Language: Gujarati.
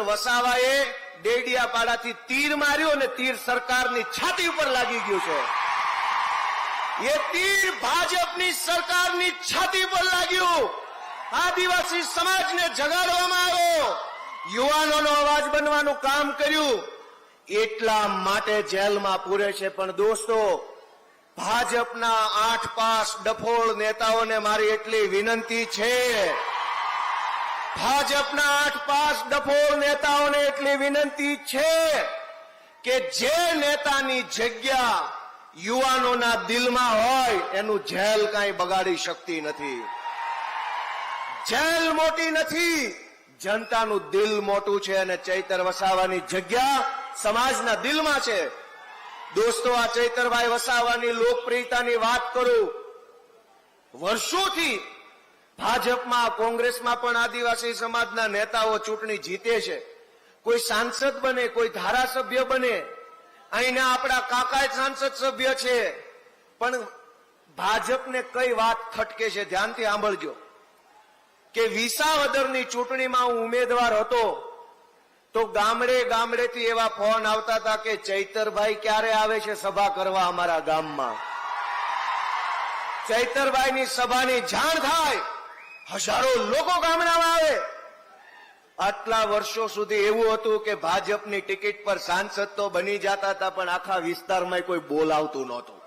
વસાવાએ ડેડિયાપાડાથી તીર માર્યો અને તીર સરકારની છાતી ઉપર લાગી ગયું છે. એ તીર ભાજપની સરકારની છાતી પર લાગ્યું. આદિવાસી સમાજને જગાડવામાં આવ્યો, યુવાનોનો અવાજ બનવાનું કામ કર્યું, એટલા માટે જેલમાં પૂરે છે. પણ દોસ્તો, ભાજપના 8 પાસ ડફોળ નેતાઓને મારી એટલી વિનંતી છે, ભાજપના 8 પાસ ડફોળ નેતાઓને એટલી વિનંતી છે કે જે નેતાની જગ્યા યુવાનોના દિલમાં હોય એનું જેલ કાંઈ બગાડી શકતી નથી. જેલ મોટી નથી, જનતાનું દિલ મોટું છે અને ચૈતર વસાવાની જગ્યા સમાજના દિલમાં છે. દોસ્તો, આ ચૈતરભાઈ વસાવાની લોકપ્રિયતાની વાત કરું, વર્ષોથી ભાજપમાં કોંગ્રેસમાં પણ આદિવાસી સમાજના નેતાઓ ચૂંટણી જીતે છે. કોઈ સાંસદ બને, કોઈ ધારાસભ્ય બને, અહીંના આપણા કાકા સાંસદ સભ્ય છે. પણ ભાજપને કઈ વાત ખટકે છે, ધ્યાનથી સાંભળજો કે વિસાવદરની ચૂંટણીમાં હું ઉમેદવાર હતો તો ગામડેથી એવા ફોન આવતા હતા કે ચૈતરભાઈ ક્યારે આવે છે સભા કરવા અમારા ગામમાં. ચૈતરભાઈની સભાની જાણ થાય, હજારો લોકો ગામડામાં આવે. આટલા વર્ષો સુધી એવું હતું કે ભાજપની ટિકિટ પર સાંસદ તો બની જતા હતા, પણ આખા વિસ્તારમાં કોઈ બોલાવતું નહોતું.